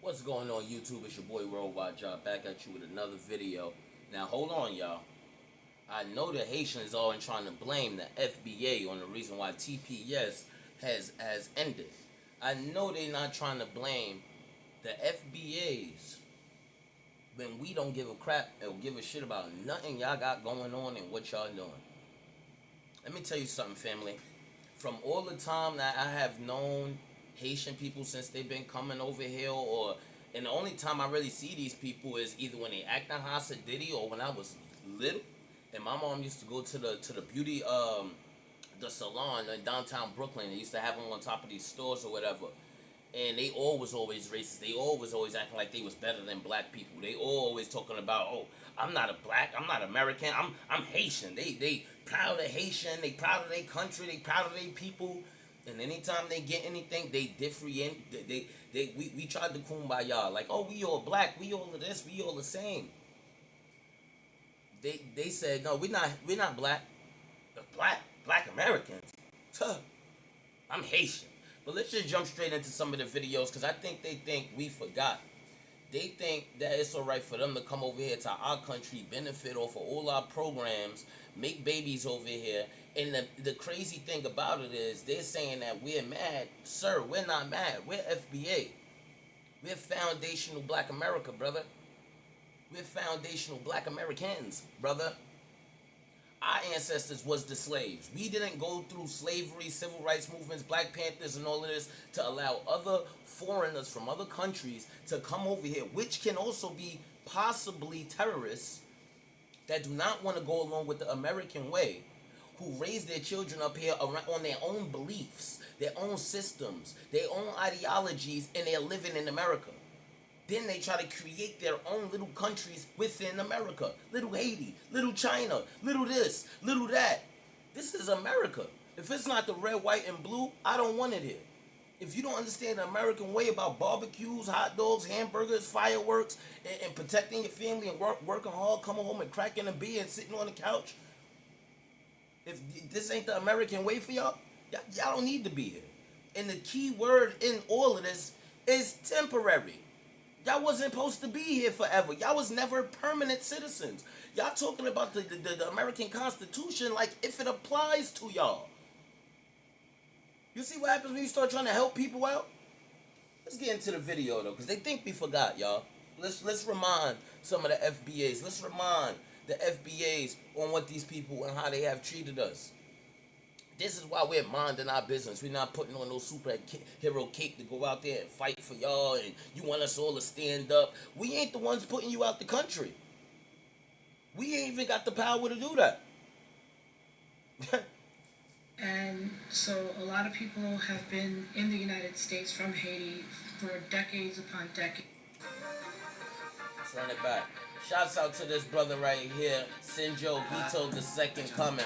What's going on YouTube? It's your boy Worldwide Job back at you with another video. Now hold on y'all. I know the Haitians are trying to blame the FBA on the reason why TPS has ended. I know they're not trying to blame the FBAs when we don't give a crap or give a shit about nothing y'all got going on and what y'all doing. Let me tell you something, family. From all the time that I have known Haitian people since they've been coming over here, and the only time I really see these people is either when they act on Hasa Diddy or when I was little, and my mom used to go to the beauty the salon in downtown Brooklyn. They used to have them on top of these stores or whatever, and they always racist. They always acting like they was better than black people. They always talking about, oh, I'm not a black, I'm not American, I'm Haitian. They proud of Haitian, they proud of their country, they proud of their people. And anytime they get anything, they different. We tried to kumbaya, like, oh, we all black, we all of this, we all the same. They said no, we're not black. Black Americans. Tuh. I'm Haitian. But let's just jump straight into some of the videos because I think they think we forgot. They think that it's alright for them to come over here to our country, benefit off of all our programs, make babies over here. And the crazy thing about it is they're saying that we're mad. Sir, we're not mad. We're FBA. We're foundational black America, brother. We're foundational black Americans, brother. Our ancestors was the slaves. We didn't go through slavery, civil rights movements, Black Panthers, and all of this to allow other foreigners from other countries to come over here, which can also be possibly terrorists that do not want to go along with the American way, who raise their children up here on their own beliefs, their own systems, their own ideologies, and they're living in America. Then they try to create their own little countries within America. Little Haiti, little China, little this, little that. This is America. If it's not the red, white, and blue, I don't want it here. If you don't understand the American way about barbecues, hot dogs, hamburgers, fireworks, and protecting your family and working hard, coming home and cracking a beer and sitting on the couch, if this ain't the American way for y'all don't need to be here. And the key word in all of this is temporary. Y'all wasn't supposed to be here forever. Y'all was never permanent citizens. Y'all talking about the American Constitution like if it applies to y'all. You see what happens when you start trying to help people out? Let's get into the video though, because they think we forgot, y'all. Let's remind some of the FBAs. Let's remind the FBAs on what these people and how they have treated us. This is why we're minding our business. We're not putting on no superhero cape to go out there and fight for y'all, and you want us all to stand up. We ain't the ones putting you out the country. We ain't even got the power to do that. And so a lot of people have been in the United States from Haiti for decades upon decades. Let's run it back. Shouts out to this brother right here, Sinjo Vito the second coming.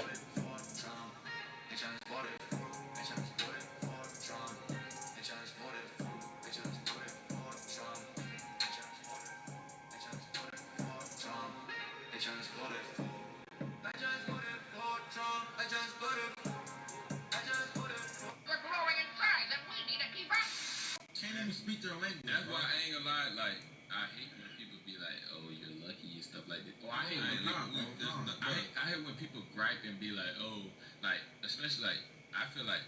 Speak their language. That's why I ain't gonna lie, like, I hate when people be like, oh, you're lucky and stuff like that. Or I hate when people gripe and be like, oh, like, especially like, I feel like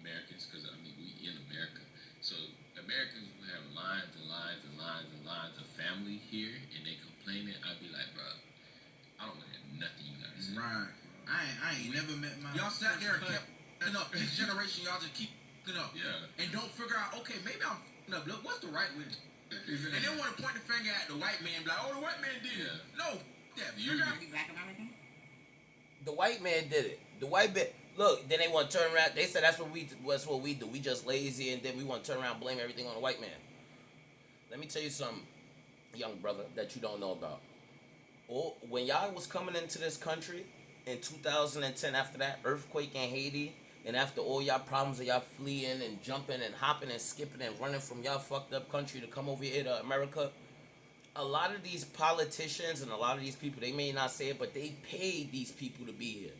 Americans, because I mean, we in America, so Americans will have lines and lines and lines and lines of family here, and they complaining. I'd be like, bro, I don't want to hear nothing you gotta say. Right. I ain't never met my. Y'all sat there and kept up. Each generation, y'all just keep up. Yeah. And don't figure out, okay, maybe I'm up. Look, what's the right way? Exactly. And they want to point the finger at the white man, like, oh, the white man did it. Yeah. No, that. Figure out. Black American? The white man did it. The white man. Look, then they want to turn around. They said that's what we do. We just lazy, and then we want to turn around and blame everything on the white man. Let me tell you something, young brother, that you don't know about. When y'all was coming into this country in 2010, after that earthquake in Haiti, and after all y'all problems of y'all fleeing and jumping and hopping and skipping and running from y'all fucked up country to come over here to America, a lot of these politicians and a lot of these people, they may not say it, but they paid these people to be here.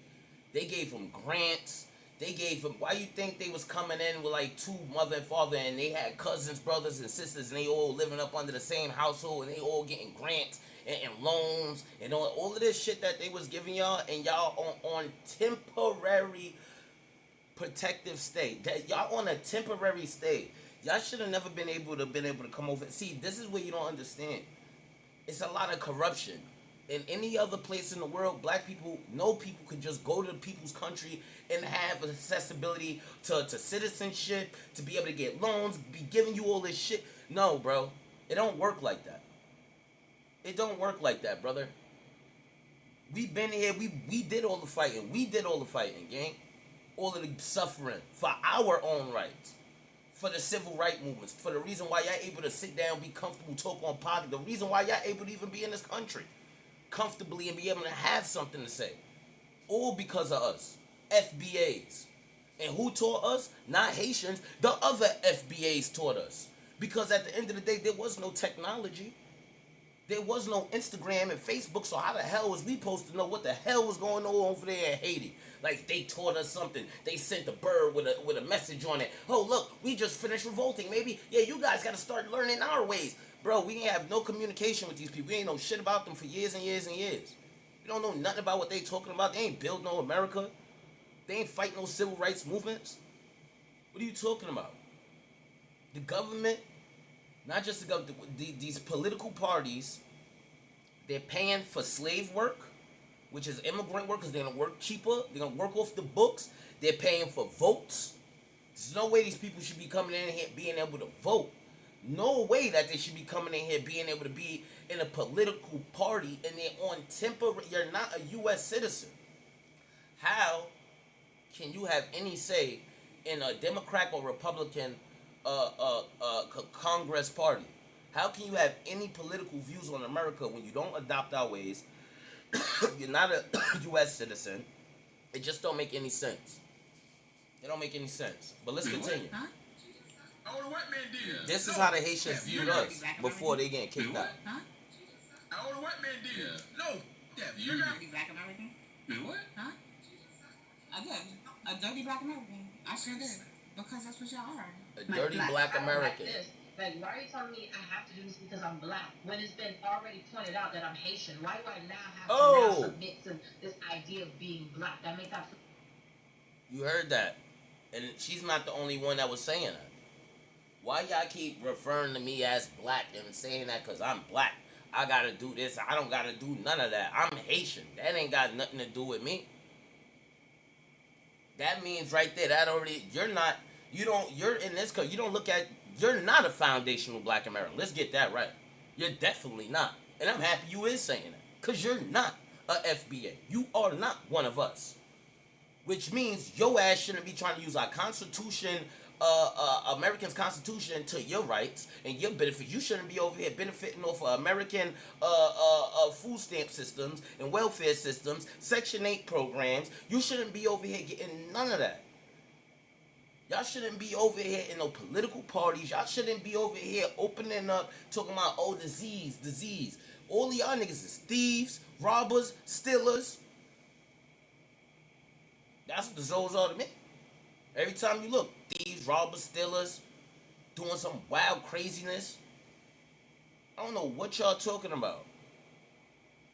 They gave them grants. They gave him. Why you think they was coming in with like two mother and father, and they had cousins, brothers, and sisters, and they all living up under the same household, and they all getting grants and loans and all of this shit that they was giving y'all, and y'all on temporary protective stay. That y'all on a temporary stay. Y'all should have never been able to come over. See, this is where you don't understand. It's a lot of corruption. In any other place in the world, black people, no people could just go to the people's country and have accessibility to citizenship, to be able to get loans, be giving you all this shit. No, bro. It don't work like that. It don't work like that, brother. We've been here. We did all the fighting. We did all the fighting, gang. All of the suffering for our own rights. For the civil rights movements. For the reason why y'all able to sit down, be comfortable, talk on politics. The reason why y'all able to even be in this country comfortably and be able to have something to say. All because of us. FBAs. And who taught us? Not Haitians. The other FBAs taught us. Because at the end of the day, there was no technology. There was no Instagram and Facebook, so how the hell was we supposed to know what the hell was going on over there in Haiti? Like, they taught us something. They sent a bird with a message on it. Oh, look, we just finished revolting. Maybe, yeah, you guys got to start learning our ways. Bro, we ain't have no communication with these people. We ain't know shit about them for years and years and years. We don't know nothing about what they talking about. They ain't build no America. They ain't fight no civil rights movements. What are you talking about? The government, not just the government, these political parties, they're paying for slave work, which is immigrant workers. They're going to work cheaper. They're going to work off the books. They're paying for votes. There's no way these people should be coming in here being able to vote. No way that they should be coming in here being able to be in a political party and they're on temporary. You're not a U.S. citizen. How can you have any say in a Democrat or Republican Congress party? How can you have any political views on America when you don't adopt our ways? You're not a U.S. citizen. It just don't make any sense. It don't make any sense. But let's continue. Huh? Oh, the white man did. This is how the Haitians viewed us before they get kicked out. Huh? Oh, the white man did. Yeah. No. Yeah, You you're not. dirty black American? What? Huh? I did. A dirty black American. I sure did. Because that's what y'all are. A dirty black American. Like, why are you telling me I have to do this because I'm black when it's been already pointed out that I'm Haitian? Why do I now have to now submit to this idea of being black? That makes that. You heard that. And she's not the only one that was saying that. Why y'all keep referring to me as black and saying that because I'm black? I gotta do this. I don't gotta do none of that. I'm Haitian. That ain't got nothing to do with me. That means right there, that already, you're in this, because you don't look at, you're not a foundational black American. Let's get that right. You're definitely not. And I'm happy you is saying that. Because you're not a FBA. You are not one of us. Which means your ass shouldn't be trying to use our Constitution, American's Constitution to your rights and your benefits. You shouldn't be over here benefiting off of American food stamp systems and welfare systems, Section 8 programs. You shouldn't be over here getting none of that. Y'all shouldn't be over here in no political parties. Y'all shouldn't be over here opening up, talking about, oh, disease. All of y'all niggas is thieves, robbers, stealers. That's what the Zoes are to me. Every time you look, thieves, robbers, stealers, doing some wild craziness. I don't know what y'all talking about.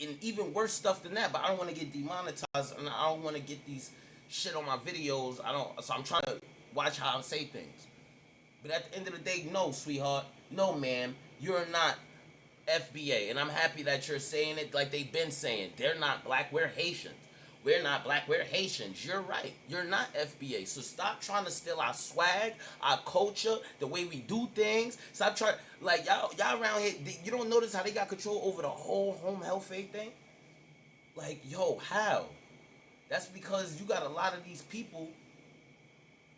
And even worse stuff than that, but I don't want to get demonetized and I don't want to get these shit on my videos. So I'm trying to watch how I say things. But at the end of the day, no, sweetheart. No, ma'am. You're not FBA. And I'm happy that you're saying it like they've been saying. They're not black. We're Haitians. We're not black. We're Haitians. You're right. You're not FBA. So stop trying to steal our swag, our culture, the way we do things. Stop trying. Like, y'all around here, you don't notice how they got control over the whole home health aid thing? Like, yo, how? That's because you got a lot of these people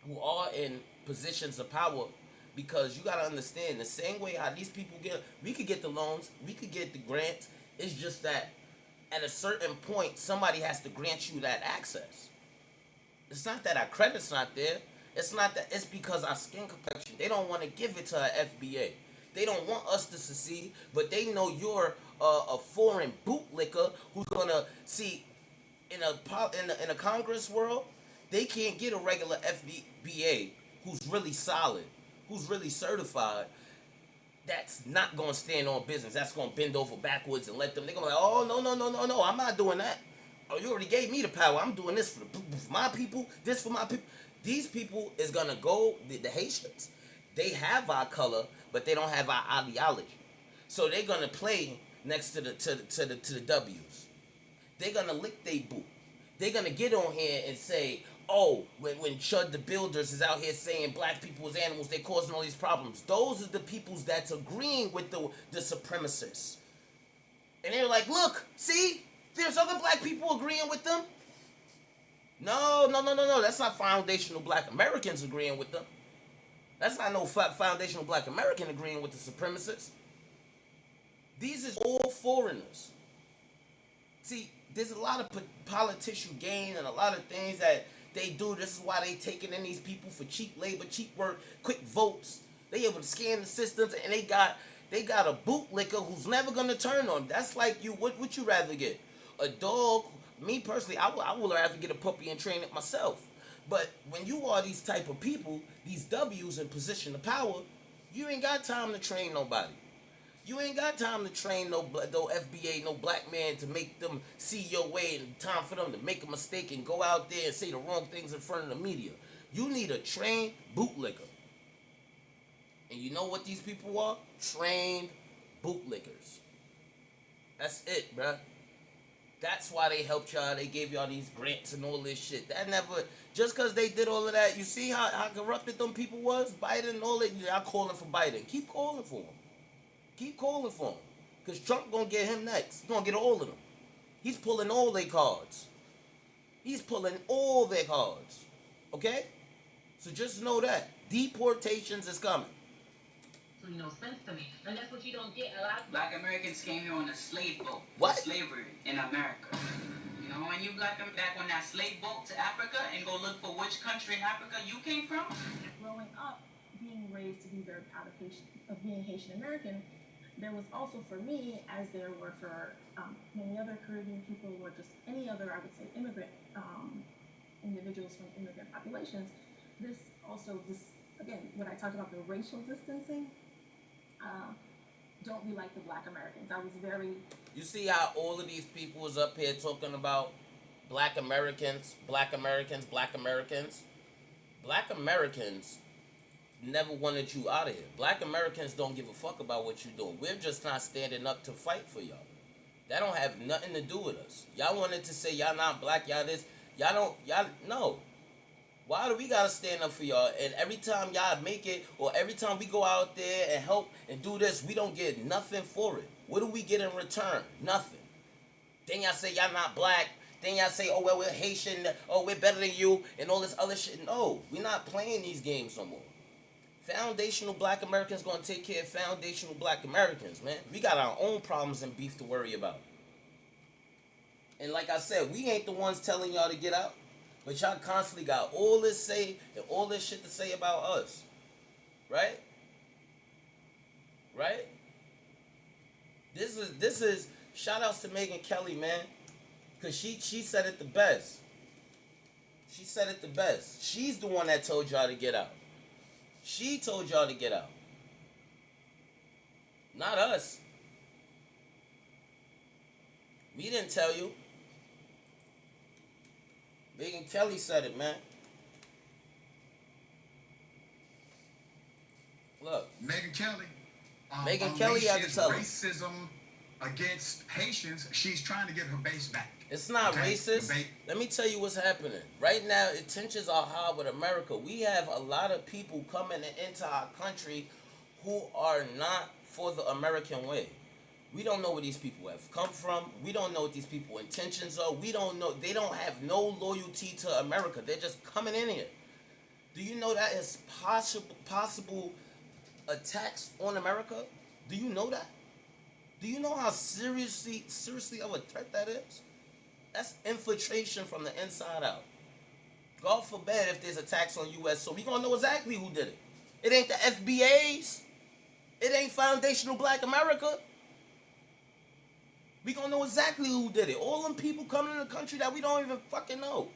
who are in positions of power, because you got to understand the same way how these people we could get the loans, we could get the grants. It's just that at a certain point, somebody has to grant you that access. It's not that our credit's not there. It's not that. It's because our skin complexion. They don't want to give it to our FBA. They don't want us to succeed, but they know you're a foreign bootlicker who's gonna see in a Congress world. They can't get a regular FBA who's really solid, who's really certified, that's not gonna stand on business. That's gonna bend over backwards and let them. They're gonna be like, oh no, I'm not doing that. Oh, you already gave me the power. I'm doing this for my people. This for my people. These people is gonna go. The Haitians, they have our color, but they don't have our ideology. So they're gonna play next to the W's. They're gonna lick they boot. They're gonna get on here and say, oh, when Chud the Builders is out here saying black people as animals, they're causing all these problems. Those are the peoples that's agreeing with the supremacists. And they're like, look, see, there's other black people agreeing with them. No. That's not foundational black Americans agreeing with them. That's not no foundational black American agreeing with the supremacists. These is all foreigners. See, there's a lot of politician gain and a lot of things that they do. This is why they taking in these people for cheap labor, cheap work, quick votes. They able to scan the systems, and they got a bootlicker who's never gonna turn on. That's like you. What would you rather get? A dog? Me personally, I would rather get a puppy and train it myself. But when you are these type of people, these W's in position of power, you ain't got time to train nobody. You ain't got time to train no FBA, no black man to make them see your way, and time for them to make a mistake and go out there and say the wrong things in front of the media. You need a trained bootlicker. And you know what these people are? Trained bootlickers. That's it, bruh. That's why they helped y'all. They gave y'all these grants and all this shit. That never, just because they did all of that, you see how corrupted them people was? Biden and all that. Y'all calling for Biden. Keep calling for him. Keep calling for him. Because Trump going to get him next. He's going to get all of them. He's pulling all their cards. He's pulling all their cards. Okay? So just know that. Deportations is coming. So no sense to me. And that's what you don't get. A lot of Black Americans came here on a slave boat. What? Slavery in America. You know, when you black them back on that slave boat to Africa and go look for which country in Africa you came from. Growing up, being raised to be very proud of being Haitian American, there was also for me, as there were for many other Caribbean people or just any other, I would say, immigrant individuals from immigrant populations, this, again, when I talked about the racial distancing, don't be like the black Americans. I was very... You see how all of these people was up here talking about black Americans, black Americans, black Americans? Black Americans never wanted you out of here. Black Americans don't give a fuck about what you're doing. We're just not standing up to fight for y'all. That don't have nothing to do with us. Y'all wanted to say y'all not black, y'all this. No. Why do we gotta stand up for y'all? And every time y'all make it, or every time we go out there and help and do this, we don't get nothing for it. What do we get in return? Nothing. Then y'all say y'all not black. Then y'all say, oh, well, we're Haitian. Oh, we're better than you. And all this other shit. No, we're not playing these games no more. Foundational black Americans gonna take care of foundational black Americans, man. We got our own problems and beef to worry about. And like I said, we ain't the ones telling y'all to get out. But y'all constantly got all this say and all this shit to say about us. Right? Right? This is shout outs to Megyn Kelly, man. Cause she said it the best. She said it the best. She's the one that told y'all to get out. She told y'all to get out. Not us. We didn't tell you. Megyn Kelly said it, man. Look. Megyn Kelly. Megyn Kelly had to tell us. Racism against Haitians, she's trying to get her base back. It's not racist. Let me tell you what's happening. Right now, tensions are high with America. We have a lot of people coming into our country who are not for the American way. We don't know where these people have come from. We don't know what these people's intentions are. We don't know. They don't have no loyalty to America. They're just coming in here. Do you know that is possible attacks on America? Do you know that? Do you know how seriously of a threat that is? That's infiltration from the inside out. God forbid if there's attacks on U.S. So we gonna know exactly who did it. It ain't the FBAs. It ain't foundational black America. We gonna know exactly who did it. All them people coming in the country that we don't even fucking know.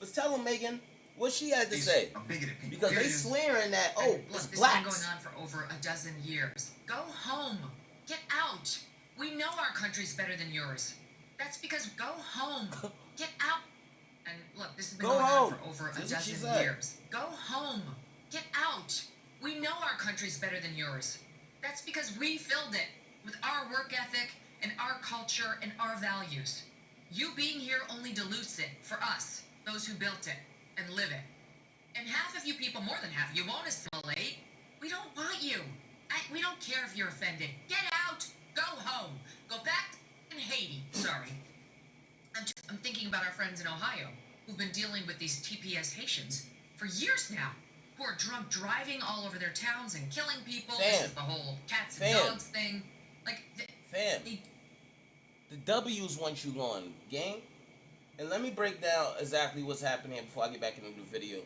Let's tell them, Megan, what she had to These say. are bigoted people. Because they Haitians- swearing that, And oh, look, it's this blacks. has been going on for over a dozen years. Go home. Get out. We know our country's better than yours. That's because go home. Get out. And look, this has been Go going home. on for over a That's what she dozen said. years. Go home. Get out. We know our country's better than yours. That's because we filled it with our work ethic and our culture and our values. You being here only dilutes it for us, those who built it and live it. And half of you people, more than half, you won't assimilate. We don't want you. We don't care if you're offended. Get out. Go home. Go back in Haiti. Sorry. I'm thinking about our friends in Ohio who've been dealing with these TPS Haitians for years now, who are drunk driving all over their towns and killing people. This is the whole cats and dogs thing. Like, the W's want you gone, gang. And let me break down exactly what's happening here before I get back into the video.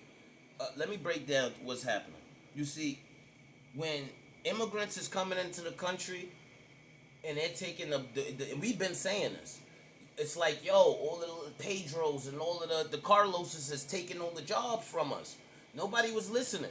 Let me break down what's happening. You see, when immigrants is coming into the country and they're taking and we've been saying this. It's like, yo, all of the Pedros and all of the Carloses is taking all the jobs from us. Nobody was listening.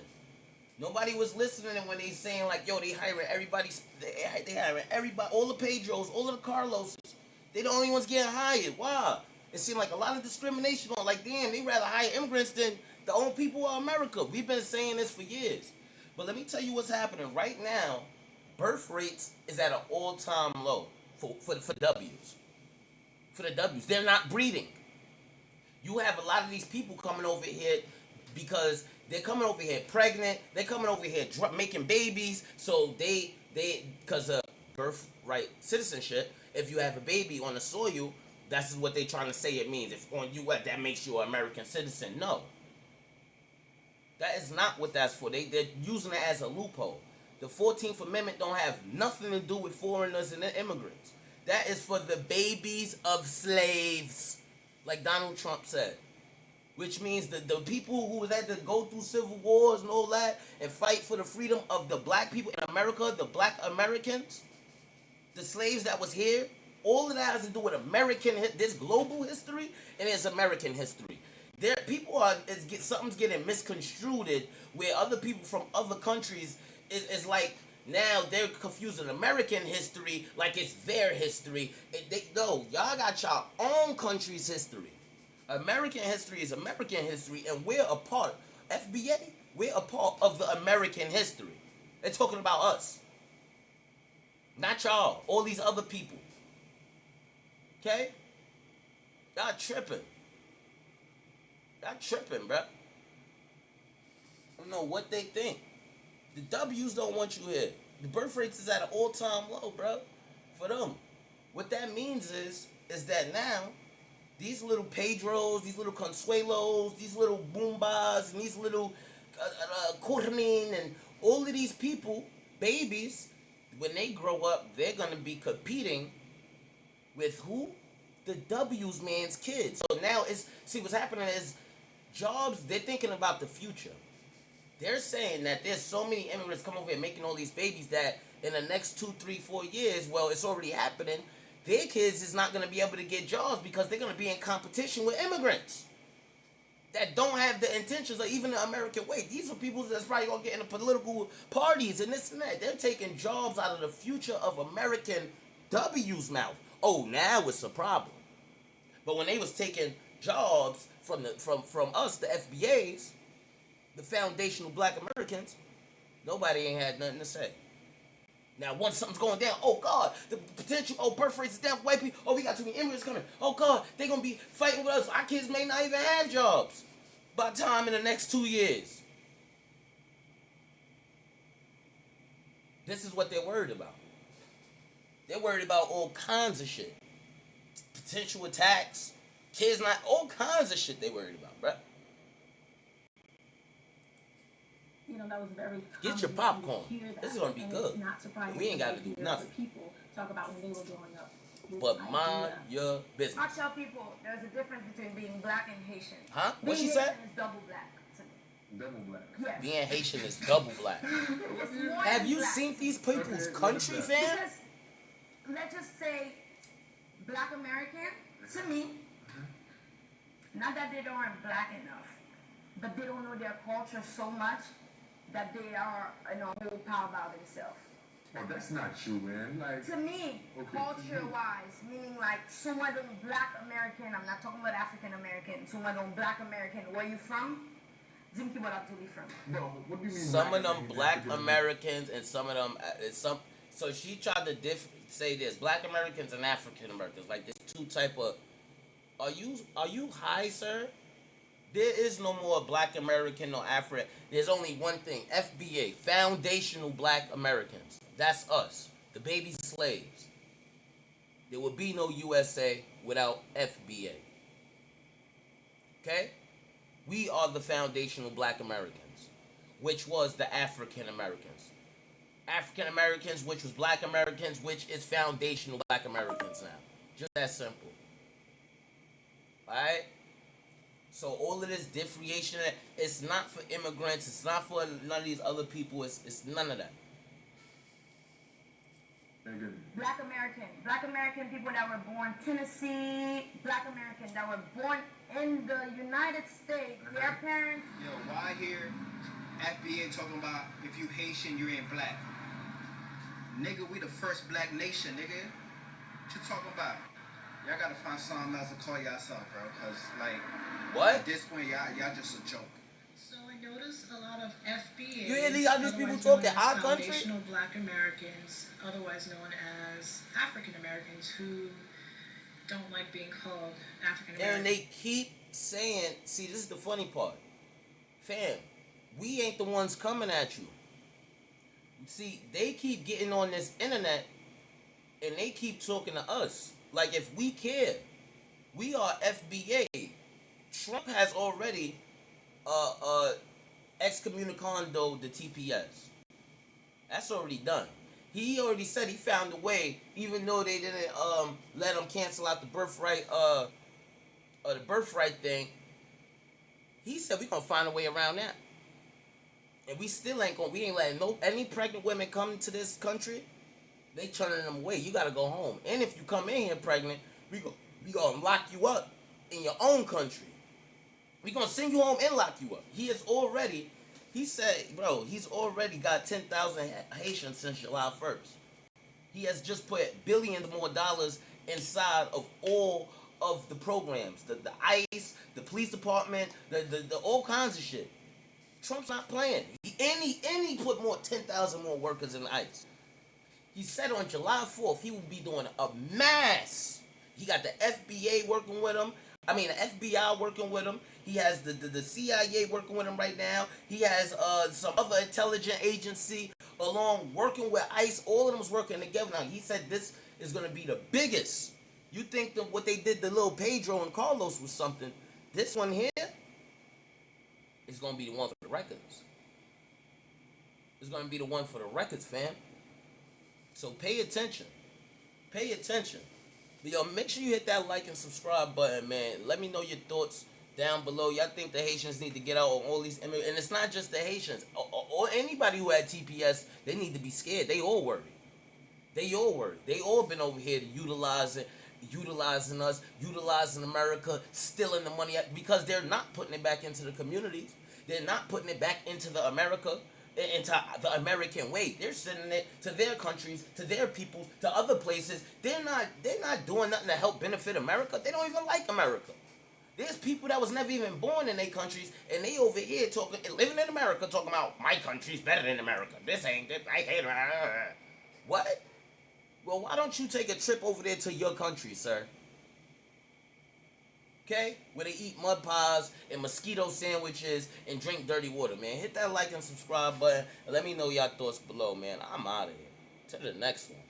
Nobody was listening when they saying like, yo, they hiring everybody. They hiring everybody, all the Pedros, all of the Carloses. They the only ones getting hired. Why? It seemed like a lot of discrimination on. Like, damn, they rather hire immigrants than the own people of America. We've been saying this for years. But let me tell you what's happening right now. Birth rates is at an all-time low for W's. For the W's, they're not breeding. You have a lot of these people coming over here because they're coming over here pregnant. They're coming over here making babies. So they because of birthright citizenship, if you have a baby on the soil, that's what they're trying to say it means. If on you, that makes you an American citizen. No. That is not what that's for. They're using it as a loophole. The 14th Amendment don't have nothing to do with foreigners and immigrants. That is for the babies of slaves, like Donald Trump said. Which means that the people who had to go through civil wars and all that and fight for the freedom of the black people in America, the black Americans, the slaves that was here, all of that has to do with this global history and it's American history. There, something's getting misconstrued where other people from other countries is like, now they're confusing American history like it's their history. No, y'all got your own country's history. American history is American history, and we're a part. FBA, we're a part of the American history. They're talking about us. Not y'all. All these other people. Okay? Y'all tripping. Y'all tripping, bruh. I don't know what they think. The W's don't want you here. The birth rates is at an all-time low, bro. For them. What that means is that now, these little Pedros, these little Consuelos, these little Boombas, and these little Cornin, and all of these people, babies, when they grow up, they're going to be competing with who? The W's man's kids. So now, what's happening is jobs, they're thinking about the future. They're saying that there's so many immigrants come over here making all these babies that in the next 2, 3, 4 years, well, it's already happening, their kids is not going to be able to get jobs because they're going to be in competition with immigrants that don't have the intentions of even the American way. These are people that's probably going to get into political parties and this and that. They're taking jobs out of the future of American W's mouth. Oh, now it's a problem. But when they was taking jobs from us, the FBAs, the foundational black Americans, nobody ain't had nothing to say. Now, once something's going down, oh God, the potential, birth rates is down for white people. Oh, we got too many immigrants coming. Oh God, they're going to be fighting with us. Our kids may not even have jobs by the time in the next 2 years. This is what they're worried about. They're worried about all kinds of shit. Potential attacks, kids not, all kinds of shit they worried about, bruh. That was very Get your popcorn. This is gonna be good. Not surprising. We ain't gotta do nothing. People talk about when they were growing up. But mind your business. I tell people there's a difference between being black and Haitian. Huh? What she said? Haitian is double black to me. Double black. Yes. Being Haitian is double black. Have you seen these people's country, fam? Because, let's just say, black American, to me, Not that they aren't black enough, but they don't know their culture so much that they are, overpowered by themselves. Well, that's not true, man. Like, to me, okay, culture-wise, meaning like someone don't black American, I'm not talking about African American, someone don't black American, where you from? Zimki what I'm from. No, what do you mean? Some of them black Americans and some of them so she tried to say this black Americans and African Americans, like there's two type of. Are you high, sir? There is no more black American or African. There's only one thing: FBA, foundational black Americans. That's us, the baby slaves. There would be no USA without FBA. Okay? We are the foundational black Americans, which was the African Americans. African Americans, which was black Americans, which is foundational black Americans now. Just that simple. Alright? So all of this differentiation, it's not for immigrants, it's not for none of these other people, it's none of that. Black American people that were born Tennessee, black American that were born in the United States, their parents. Yo, why here FBA talking about if you Haitian, you ain't black? Nigga, we the first black nation, nigga. What you talking about? Y'all gotta find something else to call yourself, bro, cause like, what? At this point, y'all just a joke. So I noticed a lot of FBA. You hear these people talking our country? Foundational Black Americans, otherwise known as African Americans, who don't like being called African American. And they keep saying, see, this is the funny part. Fam, we ain't the ones coming at you. See, they keep getting on this internet and they keep talking to us. Like, if we care, we are FBA. Trump has already excommunicado the TPS. That's already done. He already said he found a way, even though they didn't let him cancel out the birthright thing. He said we gonna find a way around that. And we still we ain't letting any pregnant women come to this country. They turning them away. You gotta go home. And if you come in here pregnant, we gonna lock you up in your own country. We gonna send you home and lock you up. He said, bro, he's already got 10,000 Haitians since July 1st. He has just put billions more dollars inside of all of the programs. The ICE, the police department, the all kinds of shit. Trump's not playing. He put 10,000 more workers in ICE. He said on July 4th he will be doing a mass. He got the FBA working with him. I mean, the FBI working with him. He has the CIA working with him right now. He has some other intelligence agency along working with ICE. All of them is working together now. He said this is going to be the biggest. You think that what they did to little Pedro and Carlos was something. This one here is going to be the one for the records. It's going to be the one for the records, fam. So pay attention. Pay attention. But yo, make sure you hit that like and subscribe button, man. Let me know your thoughts down below. Y'all think the Haitians need to get out on all these immigrants? And it's not just the Haitians. Or anybody who had TPS, they need to be scared. They all worried. They all worried. They all been over here utilizing us, utilizing America, stealing the money because they're not putting it back into the communities. They're not putting it back into the America, into the American way. They're sending it to their countries, to their peoples, to other places. They're not doing nothing to help benefit America. They don't even like America. There's people that was never even born in their countries, and they over here living in America, talking about my country's better than America. This ain't it. I hate it. What? Well, why don't you take a trip over there to your country, sir? Okay? Where they eat mud pies and mosquito sandwiches and drink dirty water, man. Hit that like and subscribe button and let me know y'all thoughts below, man. I'm out of here. To the next one.